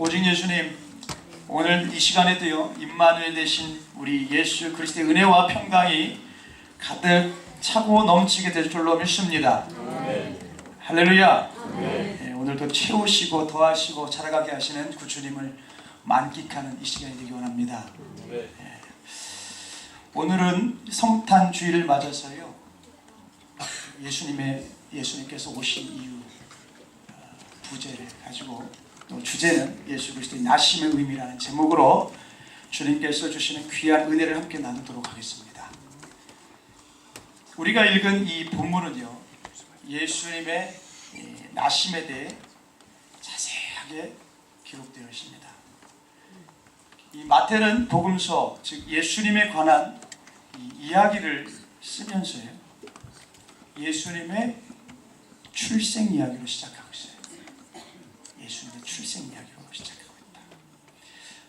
오직 예수님, 오늘 이 시간에도요 임마누엘 되신 우리 예수 그리스도의 은혜와 평강이 가득 차고 넘치게 될 줄로 믿습니다. 할렐루야. 오늘도 채우시고 더하시고 자라가게 하시는 구주님을 만끽하는 이 시간이 되기 원합니다. 오늘은 성탄주의를 맞아서요 예수님께서 오신 이유 부제를 가지고, 또 주제는 예수 그리스도의 나심의 의미라는 제목으로 주님께서 주시는 귀한 은혜를 함께 나누도록 하겠습니다. 우리가 읽은 이 본문은요 예수님의 나심에 대해 자세하게 기록되어 있습니다. 이 마태는 복음서, 즉 예수님에 관한 이야기를 쓰면서요 예수님의 출생 이야기로 시작하고 있어요. 예수님의 출생 이야기로 시작하고 있다.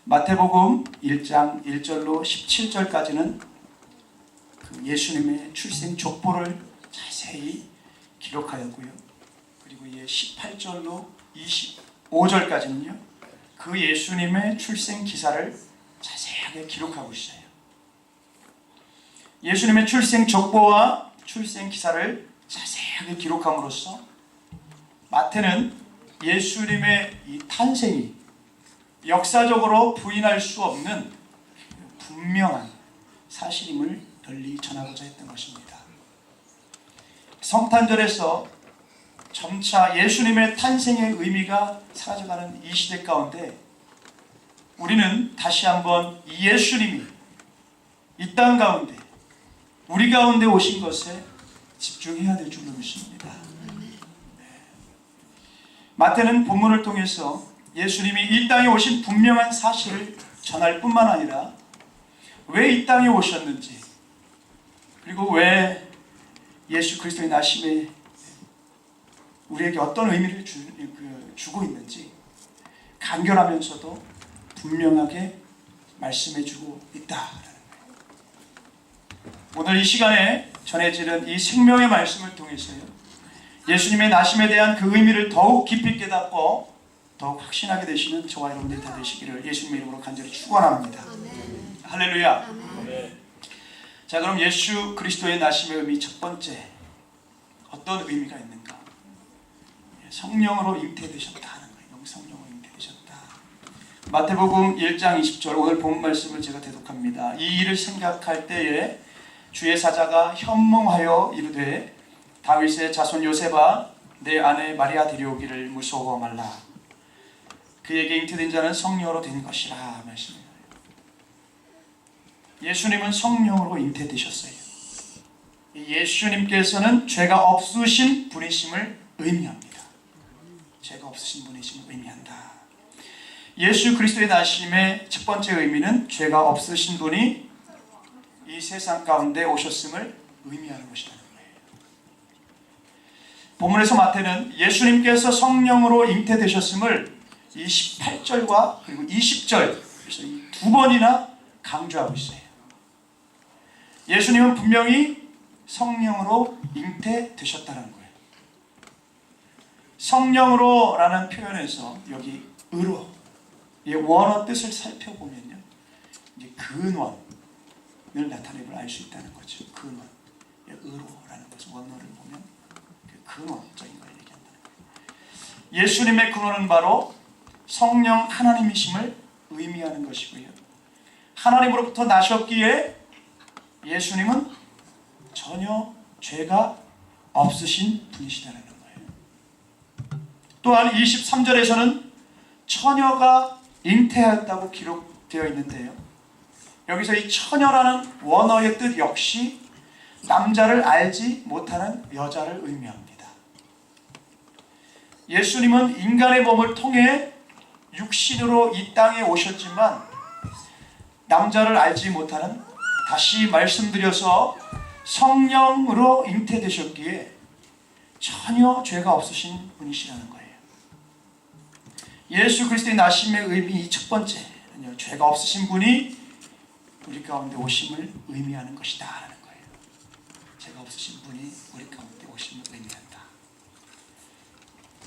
마태복음 1장 1절로 17절까지는 그 예수님의 출생 족보를 자세히 기록하였고요. 그리고 이제 18절로 25절까지는요 그 예수님의 출생 기사를 자세하게 기록하고 있어요. 예수님의 출생 족보와 출생 기사를 자세하게 기록함으로써 마태는 예수님의 이 탄생이 역사적으로 부인할 수 없는 분명한 사실임을 널리 전하고자 했던 것입니다. 성탄절에서 점차 예수님의 탄생의 의미가 사라져가는 이 시대 가운데 우리는 다시 한번 이 예수님이 이 땅 가운데 우리 가운데 오신 것에 집중해야 될 줄로 믿습니다. 마태는 본문을 통해서 예수님이 이 땅에 오신 분명한 사실을 전할 뿐만 아니라 왜 이 땅에 오셨는지, 그리고 왜 예수 그리스도의 나심에 우리에게 어떤 의미를 주고 있는지 간결하면서도 분명하게 말씀해주고 있다라는 거예요. 오늘 이 시간에 전해지는 이 생명의 말씀을 통해서요 예수님의 나심에 대한 그 의미를 더욱 깊이 깨닫고 더욱 확신하게 되시는 저와 여러분들이 다 되시기를 예수님의 이름으로 간절히 축원합니다. 할렐루야. 자, 그럼 예수 그리스도의 나심의 의미 첫 번째, 어떤 의미가 있는가? 성령으로 잉태되셨다 하는 거예요. 성령으로 잉태되셨다. 마태복음 1장 20절, 오늘 본 말씀을 제가 대독합니다. 이 일을 생각할 때에 주의 사자가 현몽하여 이르되 다윗의 자손 요셉아, 내 아내 마리아 데려오기를 무서워 말라. 그에게 잉태된 자는 성령으로 된 것이라 말씀입니다. 예수님은 성령으로 잉태되셨어요. 예수님께서는 죄가 없으신 분이심을 의미합니다. 죄가 없으신 분이심을 의미한다. 예수 그리스도의 나심의 첫 번째 의미는 죄가 없으신 분이 이 세상 가운데 오셨음을 의미하는 것이라는 거예요. 본문에서 마태는 예수님께서 성령으로 잉태되셨음을 이 18절과 그리고 20절, 그래서 이 두 번이나 강조하고 있어요. 예수님은 분명히 성령으로 잉태되셨다는 거예요. 성령으로라는 표현에서 여기 의로, 이 원어 뜻을 살펴보면요 이제 근원을 나타내는 걸 알 수 있다는 거죠. 근원, 의로라는 것을 원어를 보면 근원적인 걸 얘기한다는 거예요. 예수님의 근원은 바로 성령 하나님이심을 의미하는 것이고요. 하나님으로부터 나셨기에 예수님은 전혀 죄가 없으신 분이시다는 거예요. 또한 23절에서는 처녀가 잉태하였다고 기록되어 있는데요. 여기서 이 처녀라는 원어의 뜻 역시 남자를 알지 못하는 여자를 의미합니다. 예수님은 인간의 몸을 통해 육신으로 이 땅에 오셨지만 남자를 알지 못하는, 다시 말씀드려서 성령으로 잉태되셨기에 전혀 죄가 없으신 분이시라는 거예요. 예수 그리스도의 나심의 의미 첫 번째, 죄가 없으신 분이 우리 가운데 오심을 의미하는 것이다 라는 거예요. 죄가 없으신 분이 우리 가운데 오심을 의미한다.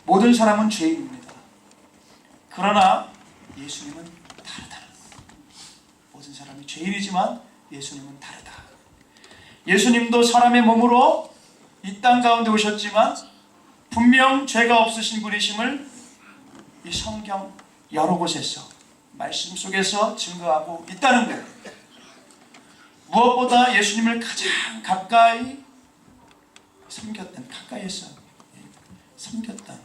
모든 사람은 죄인입니다. 그러나 예수님은 다르다는 거예요. 모든 사람이 죄인이지만 예수님은 다르다. 예수님도 사람의 몸으로 이 땅 가운데 오셨지만 분명 죄가 없으신 분이심을 이 성경 여러 곳에서 말씀 속에서 증거하고 있다는 거예요. 무엇보다 예수님을 가장 가까이 섬겼던, 가까이에서 섬겼던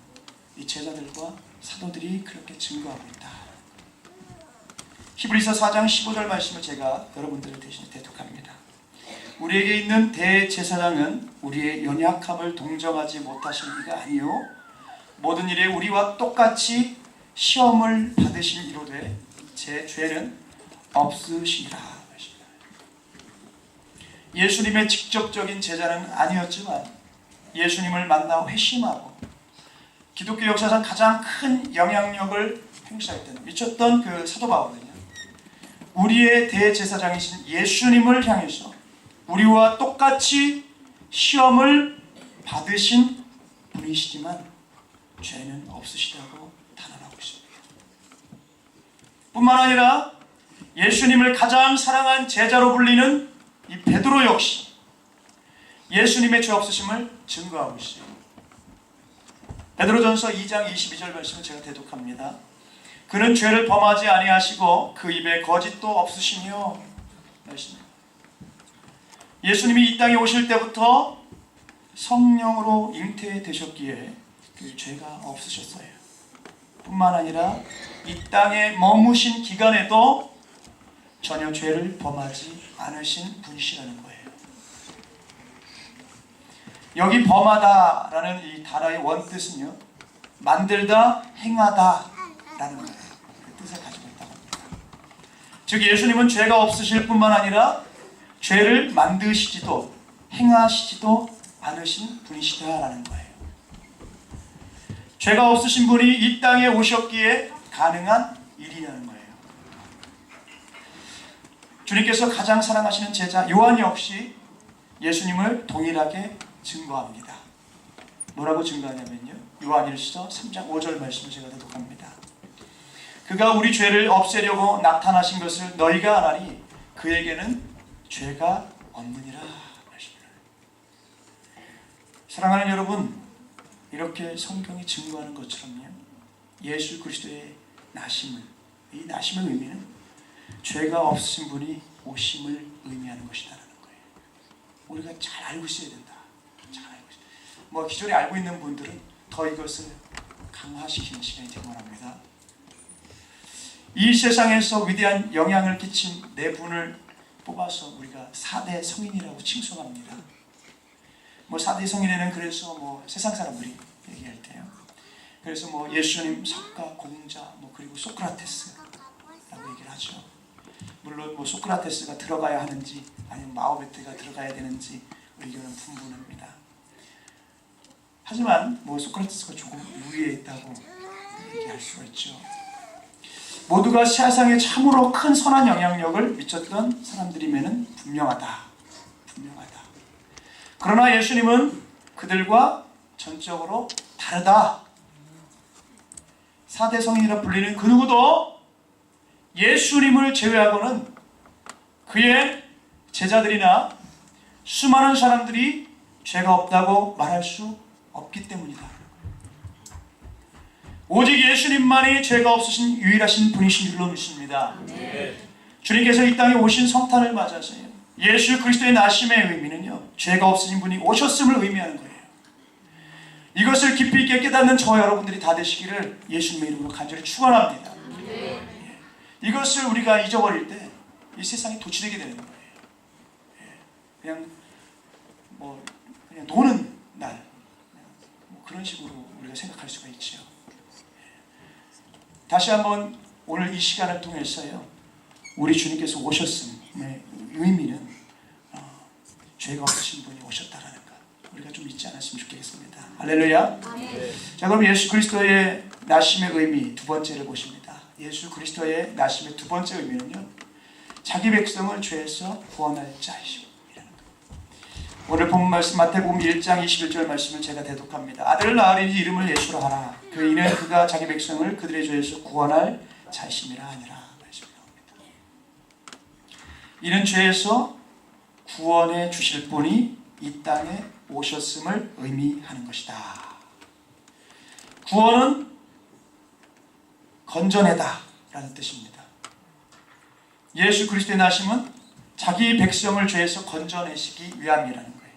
이 제자들과 사도들이 그렇게 증거하고 있다. 히브리서 4장 15절 말씀을 제가 여러분들을 대신에 대독합니다. 우리에게 있는 대제사장은 우리의 연약함을 동정하지 못하신 이가 아니요 모든 일에 우리와 똑같이 시험을 받으신 이로되 제 죄는 없으시니라. 예수님의 직접적인 제자는 아니었지만 예수님을 만나 회심하고 기독교 역사상 가장 큰 영향력을 행사했던, 미쳤던 그 사도 바울은요, 우리의 대제사장이신 예수님을 향해서 우리와 똑같이 시험을 받으신 분이시지만 죄는 없으시다고 단언하고 있습니다. 뿐만 아니라 예수님을 가장 사랑한 제자로 불리는 이 베드로 역시 예수님의 죄 없으심을 증거하고 있어요. 베드로전서 2장 22절 말씀을 제가 대독합니다. 그는 죄를 범하지 아니하시고 그 입에 거짓도 없으시며 말씀입니다. 예수님이 이 땅에 오실 때부터 성령으로 잉태되셨기에 그 죄가 없으셨어요. 뿐만 아니라 이 땅에 머무신 기간에도 전혀 죄를 범하지 않으신 분이시라는 거예요. 여기 범하다라는 이 단어의 원뜻은요, 만들다, 행하다라는 거예요. 그 뜻을 가지고 있다고 합니다. 즉 예수님은 죄가 없으실 뿐만 아니라 죄를 만드시지도 행하시지도 않으신 분이시다라는 거예요. 죄가 없으신 분이 이 땅에 오셨기에 가능한 일이라는 거예요. 주님께서 가장 사랑하시는 제자 요한 역시 예수님을 동일하게 증거합니다. 뭐라고 증거하냐면요, 요한일서 3장 5절 말씀을 제가 대독합니다. 그가 우리 죄를 없애려고 나타나신 것을 너희가 아나니 그에게는 죄가 없느니라. 사랑하는 여러분, 이렇게 성경이 증거하는 것처럼요, 예수 그리스도의 나심을, 이 나심의 의미는 죄가 없으신 분이 오심을 의미하는 것이다라는 거예요. 우리가 잘 알고 있어야 된다. 잘 알고 있어야. 뭐 기존에 알고 있는 분들은 더 이것을 강화시키는 시간이 되기 바랍니다. 이 세상에서 위대한 영향을 끼친 네 분을 뽑아서 우리가 4대 성인이라고 칭송합니다. 뭐 4대 성인에는 그래서 뭐 세상 사람들이 얘기할 때요, 그래서 뭐 예수님, 석가, 공자, 뭐 그리고 소크라테스라고 얘기를 하죠. 물론 뭐 소크라테스가 들어가야 하는지 아니면 마오메트가 들어가야 되는지 의견은 분분합니다. 하지만 뭐 소크라테스가 조금 우위에 있다고 얘기할 수가 있죠. 모두가 세상에 참으로 큰 선한 영향력을 미쳤던 사람들이면은 분명하다. 그러나 예수님은 그들과 전적으로 다르다. 4대 성인이라 불리는 그 누구도 예수님을 제외하고는 그의 제자들이나 수많은 사람들이 죄가 없다고 말할 수 없기 때문이다. 오직 예수님만이 죄가 없으신 유일하신 분이신 줄로 믿습니다. 주님께서 이 땅에 오신 성탄을 맞아서요, 예수 그리스도의 나심의 의미는요, 죄가 없으신 분이 오셨음을 의미하는 거예요. 이것을 깊이 있게 깨닫는 저와 여러분들이 다 되시기를 예수님의 이름으로 간절히 축원합니다. 이것을 우리가 잊어버릴 때 이 세상이 도취되게 되는 거예요. 그냥 노는 날, 뭐 그런 식으로 우리가 생각할 수가 있죠. 다시 한번 오늘 이 시간을 통해서요, 우리 주님께서 오셨음의 의미는 죄가 없으신 분이 오셨다라는 것, 우리가 좀 잊지 않았으면 좋겠습니다. 할렐루야. 자, 그럼 예수 그리스도의 나심의 의미 두 번째를 보십니다. 예수 그리스도의 나심의 두 번째 의미는요, 자기 백성을 죄에서 구원할 자이심이라는 것. 오늘 본 말씀 마태복음 1장 21절 말씀을 제가 대독합니다. 아들을 낳으리니 이름을 예수라 하라. 그 이는 그가 자기 백성을 그들의 죄에서 구원할 자심이라 하니라 말씀이 나옵니다. 이는 죄에서 구원해 주실 분이 이 땅에 오셨음을 의미하는 것이다. 구원은 건져내다 라는 뜻입니다. 예수 그리스도의 나심은 자기 백성을 죄에서 건져내시기 위함이라는 거예요.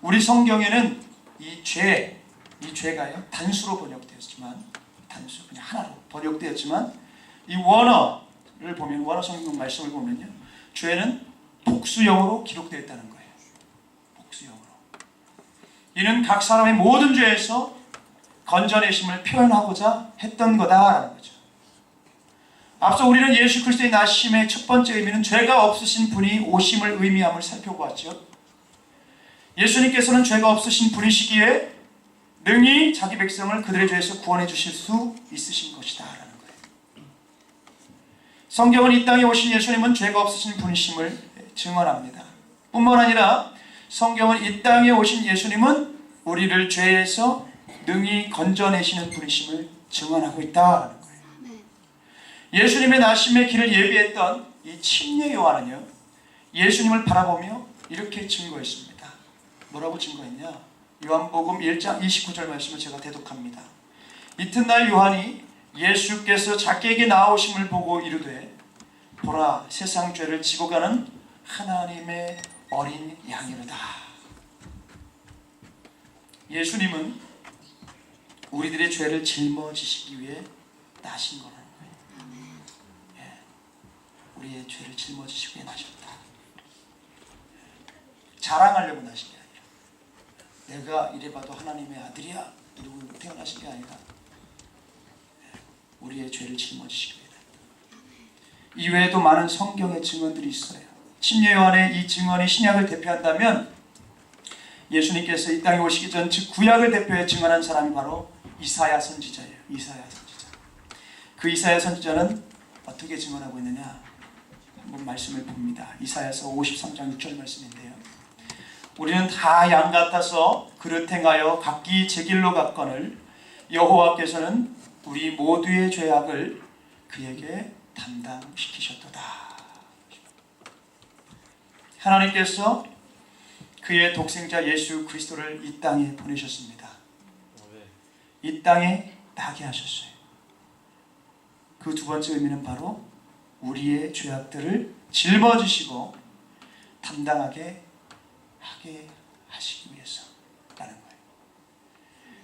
우리 성경에는 이 죄가요 단수로 번역되었지만, 단수 그냥 하나로 번역되었지만, 이 원어를 보면, 원어 성경 말씀을 보면요, 죄는 복수형으로 기록되어 있다는 거예요. 복수형으로. 이는 각 사람의 모든 죄에서 건져내심을 표현하고자 했던 거다라는 거죠. 앞서 우리는 예수 그리스도의 나심의 첫 번째 의미는 죄가 없으신 분이 오심을 의미함을 살펴보았죠. 예수님께서는 죄가 없으신 분이시기에 능히 자기 백성을 그들의 죄에서 구원해 주실 수 있으신 것이다 라는 거예요. 성경은 이 땅에 오신 예수님은 죄가 없으신 분이심을 증언합니다. 뿐만 아니라 성경은 이 땅에 오신 예수님은 우리를 죄에서 능히 건져내시는 분이심을 증언하고 있다라는 거예요. 예수님의 나심의 길을 예비했던 이 침례 요한은요, 예수님을 바라보며 이렇게 증거했습니다. 뭐라고 증거했냐? 요한복음 1장 29절 말씀을 제가 대독합니다. 이튿날 요한이 예수께서 자기에게 나오심을 보고 이르되, 보라, 세상 죄를 지고 가는 하나님의 어린 양이로다. 예수님은 우리들의 죄를 짊어지시기 위해 나신 거라는 거예요. 예, 우리의 죄를 짊어지시기 위해 나셨다. 자랑하려고 나신 게 아니라, 내가 이래봐도 하나님의 아들이야, 이러고 태어나신 게 아니라, 우리의 죄를 짊어지시기 위해. 이외에도 많은 성경의 증언들이 있어요. 침례 요한의 이 증언이 신약을 대표한다면, 예수님께서 이 땅에 오시기 전, 즉 구약을 대표해 증언한 사람이 바로 이사야 선지자예요. 이사야 선지자. 그 이사야 선지자는 어떻게 증언하고 있느냐? 한번 말씀을 봅니다. 이사야서 53장 6절 말씀인데요. 우리는 다 양 같아서 그릇 행하여 각기 제 길로 갔거늘 여호와께서는 우리 모두의 죄악을 그에게 담당시키셨도다. 하나님께서 그의 독생자 예수 그리스도를 이 땅에 보내셨습니다. 이 땅에 나게 하셨어요. 그 두 번째 의미는 바로 우리의 죄악들을 짊어지시고 담당하게 하게 하시기 위해서라는 거예요.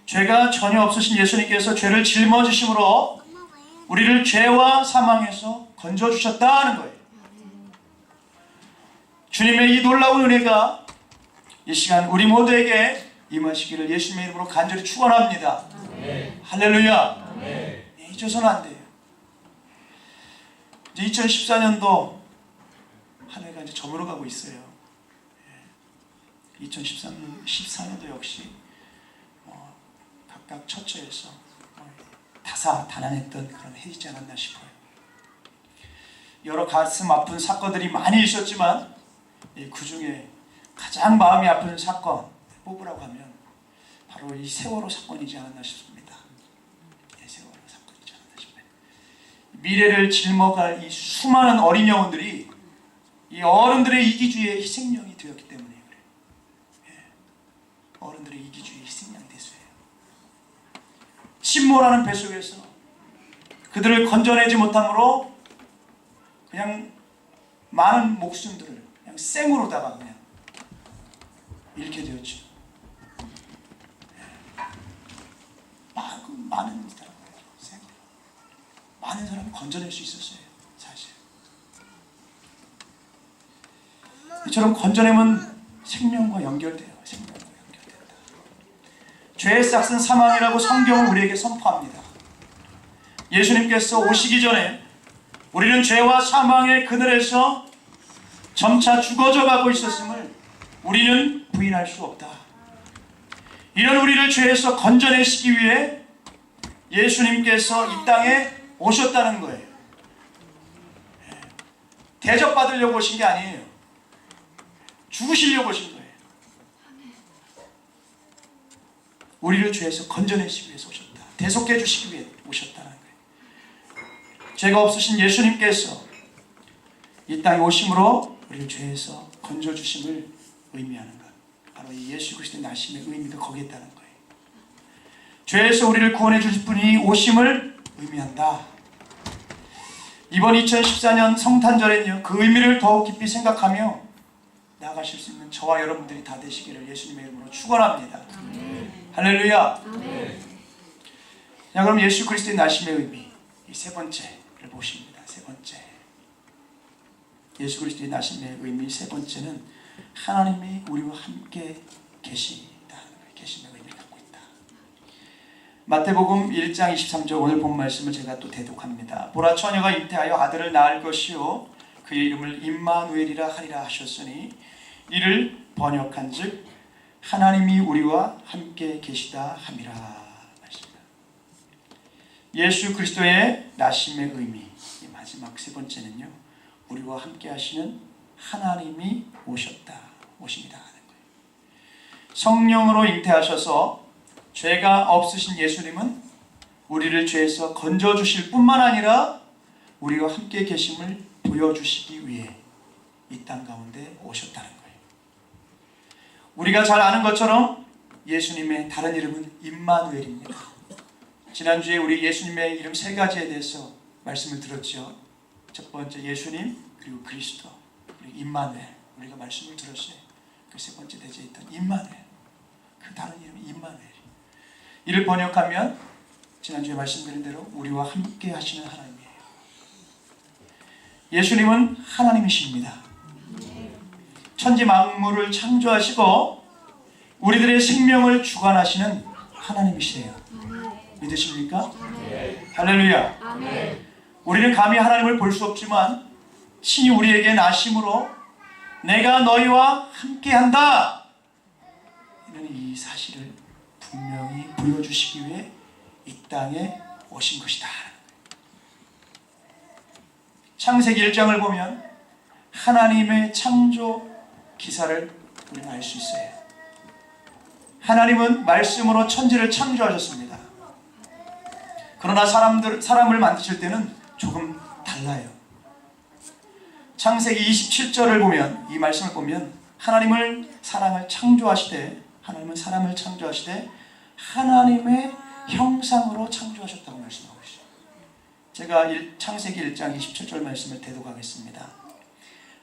죄가 전혀 없으신 예수님께서 죄를 짊어지심으로 우리를 죄와 사망에서 건져주셨다는 거예요. 주님의 이 놀라운 은혜가 이 시간 우리 모두에게 임하시기를 예수님의 이름으로 간절히 축원합니다. 할렐루야. 잊어서는 안 돼요. 이제 2014년도 한 해가 이제 저물어가고 있어요. 2014년도 역시 각각 처처에서 다사다난했던 그런 해이지 않았나 싶어요. 여러 가슴 아픈 사건들이 많이 있었지만 그 중에 가장 마음이 아픈 사건 뽑으라고 하면 바로 이 세월호 사건이지 않았나 싶습니다. 세월호 사건이지 않았나 싶어요. 미래를 짊어갈 이 수많은 어린 영혼들이 이 어른들의 이기주의의 희생양이 되었기 때문에 그래요. 어른들의 이기주의의 희생양이 됐어요. 침몰하는 배 속에서 그들을 건져내지 못함으로 그냥 많은 목숨들을 그냥 생으로다가 그냥 잃게 되었죠. 많은 사람, 많은 사람을 건져낼 수 있었어요. 사실 이처럼 건져내면 생명과 연결돼요. 생명과 연결된다. 죄의 싹은 사망이라고 성경은 우리에게 선포합니다. 예수님께서 오시기 전에 우리는 죄와 사망의 그늘에서 점차 죽어져 가고 있었음을 우리는 부인할 수 없다. 이런 우리를 죄에서 건져내시기 위해 예수님께서 이 땅에 오셨다는 거예요. 대접받으려고 오신 게 아니에요. 죽으시려고 오신 거예요. 우리를 죄에서 건져내시기 위해서 오셨다. 대속해 주시기 위해 오셨다는 거예요. 죄가 없으신 예수님께서 이 땅에 오심으로 우리를 죄에서 건져주심을 의미하는 것, 바로 이 예수 그리스도의 나심의 의미도 거기에 있다는 거예요. 죄에서 우리를 구원해 주실 분이 오심을 의미한다. 이번 2014년 성탄절에는요, 그 의미를 더욱 깊이 생각하며 나아가실 수 있는 저와 여러분들이 다 되시기를 예수님의 이름으로 축원합니다. 할렐루야. 자, 그럼 예수 그리스도의 나심의 의미, 이 세 번째를 보십니다. 세 번째, 예수 그리스도의 나심의 의미 세 번째는 하나님이 우리와 함께 계시다는 거예요. 계심의 의미를 갖고 있다. 마태복음 1장 23절 오늘 본 말씀을 제가 또 대독합니다. 보라, 처녀가 잉태하여 아들을 낳을 것이요 그의 이름을 임마누엘이라 하리라 하셨으니 이를 번역한즉 하나님이 우리와 함께 계시다 함이라 말씀입니다. 예수 그리스도의 나심의 의미, 이 마지막 세 번째는요, 우리와 함께 하시는 하나님이 오십니다 하는 거예요. 성령으로 잉태하셔서 죄가 없으신 예수님은 우리를 죄에서 건져주실 뿐만 아니라 우리와 함께 계심을 보여주시기 위해 이 땅 가운데 오셨다는 거예요. 우리가 잘 아는 것처럼 예수님의 다른 이름은 임마누엘입니다. 지난주에 우리 예수님의 이름 세 가지에 대해서 말씀을 들었죠. 첫 번째 예수님, 그리고 그리스도, 그리고 임마누엘, 우리가 말씀을 들었어요. 그 세 번째 대제에 있던 임마누엘, 그 다른 이름이 임마누엘. 이를 번역하면 지난주에 말씀드린 대로 우리와 함께 하시는 하나님이에요. 예수님은 하나님이십니다. 천지 만물을 창조하시고 우리들의 생명을 주관하시는 하나님이시래요. 믿으십니까? 할렐루야. 우리는 감히 하나님을 볼 수 없지만 친히 우리에게 나심으로 내가 너희와 함께한다, 이는 이 사실을 분명히 보여주시기 위해 이 땅에 오신 것이다. 창세기 1장을 보면 하나님의 창조 기사를 우리는 알 수 있어요. 하나님은 말씀으로 천지를 창조하셨습니다. 그러나 사람을 만드실 때는 조금 달라요. 창세기 27절을 보면, 이 말씀을 보면 하나님은 사람을 창조하시되 하나님의 형상으로 창조하셨다고 말씀하고 있어요. 제가 창세기 1장 27절 말씀을 대독하겠습니다.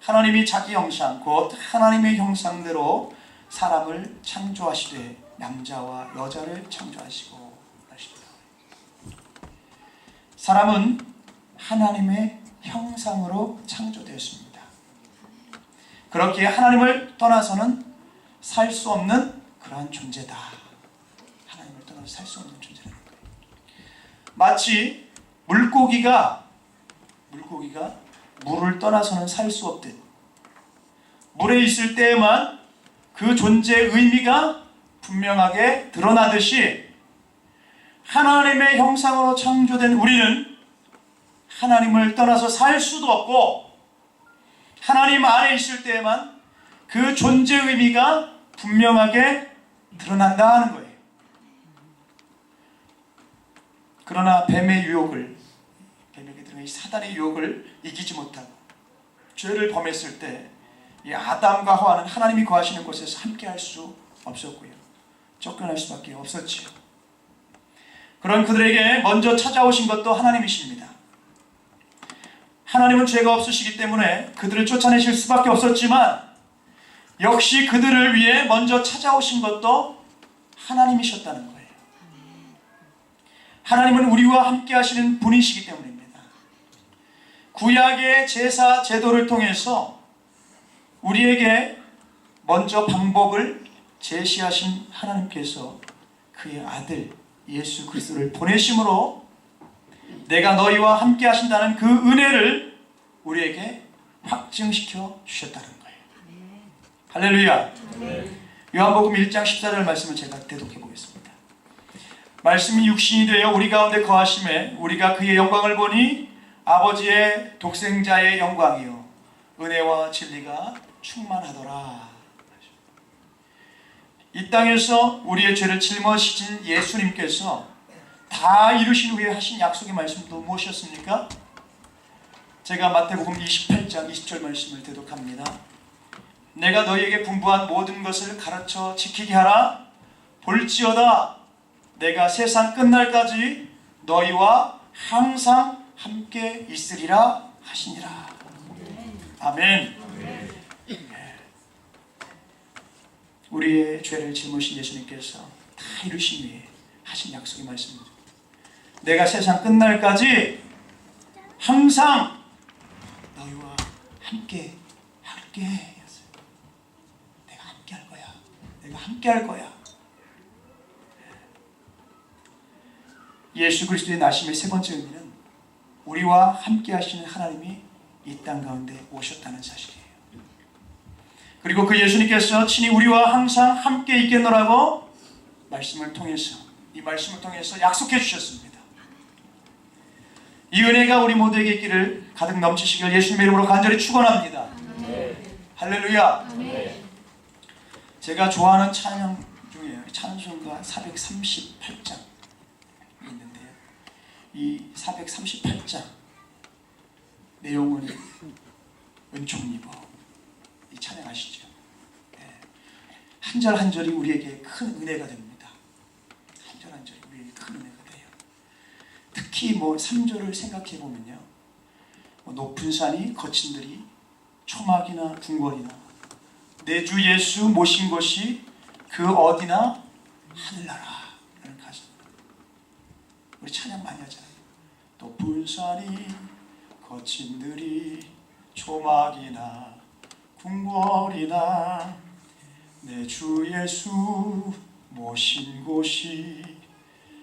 하나님이 자기 형상 곧 하나님의 형상대로 사람을 창조하시되 남자와 여자를 창조하시고 하십니다. 사람은 하나님의 형상으로 창조되었습니다. 그렇기에 하나님을 떠나서는 살 수 없는 그러한 존재다. 하나님을 떠나서 살 수 없는 존재라는 거예요. 마치 물고기가 물을 떠나서는 살 수 없듯, 물에 있을 때에만 그 존재의 의미가 분명하게 드러나듯이 하나님의 형상으로 창조된 우리는 하나님을 떠나서 살 수도 없고 하나님 안에 있을 때에만 그 존재의 의미가 분명하게 드러난다 하는 거예요. 그러나 뱀의 유혹을, 뱀에게 들어간 이 사단의 유혹을 이기지 못하고 죄를 범했을 때 이 아담과 하와는 하나님이 거하시는 곳에서 함께 할 수 없었고요. 쫓겨날 수밖에 없었지요. 그런 그들에게 먼저 찾아오신 것도 하나님이십니다. 하나님은 죄가 없으시기 때문에 그들을 쫓아내실 수밖에 없었지만 역시 그들을 위해 먼저 찾아오신 것도 하나님이셨다는 거예요. 하나님은 우리와 함께 하시는 분이시기 때문입니다. 구약의 제사 제도를 통해서 우리에게 먼저 방법을 제시하신 하나님께서 그의 아들 예수 그리스도를 보내심으로 내가 너희와 함께 하신다는 그 은혜를 우리에게 확증시켜 주셨다는 거예요. 할렐루야. 요한복음 1장 14절 말씀을 제가 대독해 보겠습니다. 말씀이 육신이 되어 우리 가운데 거하심에 우리가 그의 영광을 보니 아버지의 독생자의 영광이요 은혜와 진리가 충만하더라. 이 땅에서 우리의 죄를 짊어지신 예수님께서 다 이루신 후에 하신 약속의 말씀도 무엇이었습니까? 제가 마태복음 28장 20절 말씀을 대독합니다. 내가 너희에게 분부한 모든 것을 가르쳐 지키게 하라. 볼지어다 내가 세상 끝날까지 너희와 항상 함께 있으리라 하시니라. 아멘. 우리의 죄를 짊으신 예수님께서 다 이루신 위에 하신 약속의 말씀입니다. 내가 세상 끝날까지 항상 너희와 함께 했어요. 내가 함께 할 거야. 내가 함께 할 거야. 예수 그리스도의 나심의 세 번째 의미는 우리와 함께 하시는 하나님이 이 땅 가운데 오셨다는 사실이에요. 그리고 그 예수님께서 친히 우리와 항상 함께 있겠노라고 이 말씀을 통해서 약속해 주셨습니다. 이 은혜가 우리 모두에게 있기를 가득 넘치시길 예수님의 이름으로 간절히 축원합니다. 할렐루야. 제가 좋아하는 찬양 중에 찬송가 438장 있는데요. 이 438장 내용은 은총입어. 이 찬양 아시죠? 한 절 한 절이 우리에게 큰 은혜가 됩니다. 한 절 한 절이 우리에게 큰 은혜가 돼요. 특히 3절을 생각해 보면요. 높은 산이 거친 들이 초막이나 궁궐이나 내 주 예수 모신 것이 그 어디나 하늘나라라는 가사입니다. 우리 찬양 많이 하잖아요. 높은 산이 거친 들이 초막이나 궁궐이나 내 주 예수 모신 곳이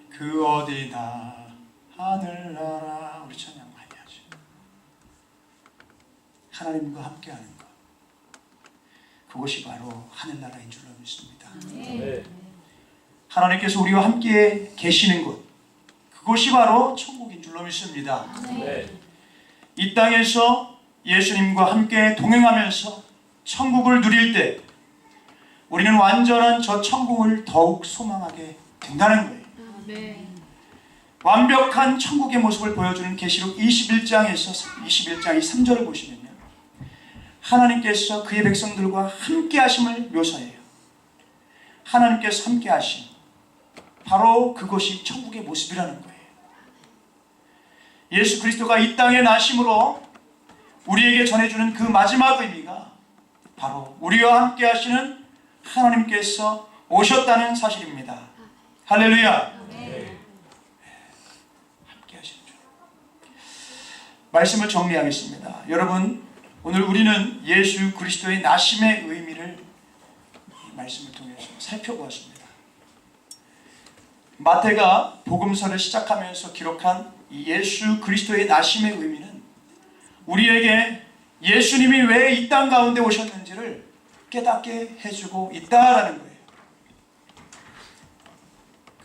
그 어디나 하늘나라. 우리 찬양 많이 하죠. 하나님과 함께하는 것, 그것이 바로 하늘나라인 줄로 믿습니다. 하나님께서 우리와 함께 계시는 곳, 그것이 바로 천국인 줄로 믿습니다. 이 땅에서 예수님과 함께 동행하면서 천국을 누릴 때 우리는 완전한 저 천국을 더욱 소망하게 된다는 거예요. 완벽한 천국의 모습을 보여주는 계시록 21장에서 21장 이 3절을 보시면요, 하나님께서 그의 백성들과 함께 하심을 묘사해요. 하나님께서 함께 하심, 바로 그것이 천국의 모습이라는 거예요. 예수 그리스도가 이 땅에 나심으로 우리에게 전해주는 그 마지막 의미가 바로 우리와 함께 하시는 하나님께서 오셨다는 사실입니다. 할렐루야. 함께 하시는 줄. 말씀을 정리하겠습니다. 여러분, 오늘 우리는 예수 그리스도의 나심의 의미를 이 말씀을 통해서 살펴보았습니다. 마태가 복음서를 시작하면서 기록한 이 예수 그리스도의 나심의 의미는 우리에게 예수님이 왜 이 땅 가운데 오셨는지를 깨닫게 해주고 있다라는 거예요.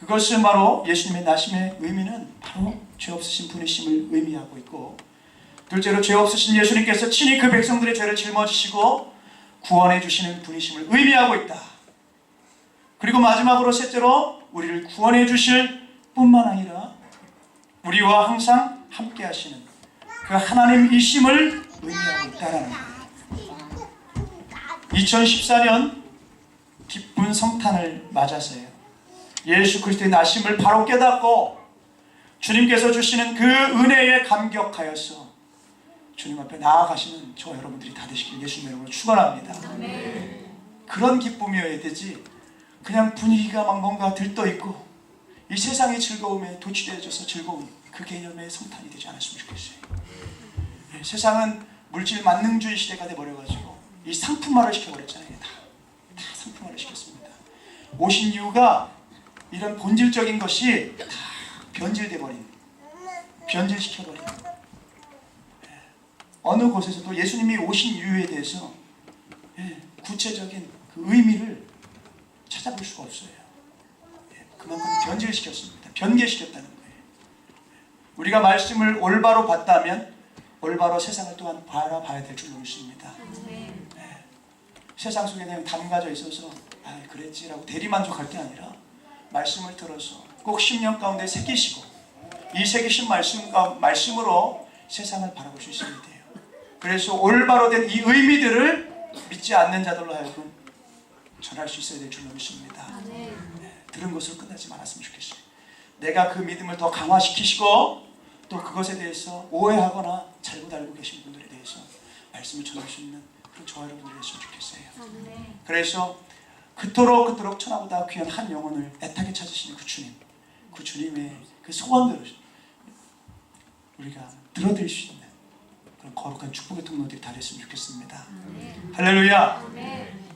그것은 바로 예수님의 나심의 의미는 바로 죄 없으신 분이심을 의미하고 있고, 둘째로 죄 없으신 예수님께서 친히 그 백성들의 죄를 짊어지시고 구원해 주시는 분이심을 의미하고 있다. 그리고 마지막으로 셋째로 우리를 구원해 주실 뿐만 아니라 우리와 항상 함께 하시는 그 하나님이심을 의미하고 있다는 거예요. 2014년 기쁜 성탄을 맞아서요, 예수 그리스도의 나심을 바로 깨닫고 주님께서 주시는 그 은혜에 감격하여서 주님 앞에 나아가시는 저와 여러분들이 다 되시길 예수님의 이름으로 축원합니다. 그런 기쁨이어야 되지, 그냥 분위기가 막 뭔가 들떠있고 이 세상의 즐거움에 도취되어져서 즐거운 그 개념의 성탄이 되지 않았으면 좋겠어요. 세상은 물질 만능주의 시대가 돼버려가지고 이 상품화를 시켜버렸잖아요. 다 상품화를 시켰습니다. 오신 이유가 이런 본질적인 것이 다 변질시켜버린 어느 곳에서도 예수님이 오신 이유에 대해서 구체적인 그 의미를 찾아볼 수가 없어요. 그만큼 변질시켰습니다. 변개시켰다는 거예요. 우리가 말씀을 올바로 봤다면 올바로 세상을 또한 바라봐야 될 줄로 믿습니다. 세상 속에 그냥 담가져 있어서 그랬지라고 대리만족할 게 아니라 말씀을 들어서 꼭 10년 가운데 새기시고 이 새기신 말씀으로 세상을 바라볼 수 있어야 돼요. 그래서 올바로 된 이 의미들을 믿지 않는 자들로 하여금 전할 수 있어야 될 줄로 믿습니다. 들은 것으로 끝나지 말았으면 좋겠어요. 내가 그 믿음을 더 강화시키시고 또 그것에 대해서 오해하거나 잘못 알고 계신 분들에 대해서 말씀을 전할 수 있는 그런 저와 여러분들이 됐으면 좋겠어요. 그래서 그토록 천하보다 귀한 한 영혼을 애타게 찾으시는 그 주님, 그 주님의 그 소원들을 우리가 들어드릴 수 있는 그런 거룩한 축복의 통로들이 다 됐으면 좋겠습니다. 할렐루야!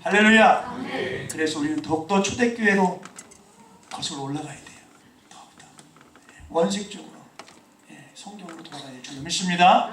할렐루야! 그래서 우리는 더욱더 초대교회로 거슬러 올라가야 돼요. 더욱더 원칙적으로 성경으로 돌아가야 될 줄 믿습니다.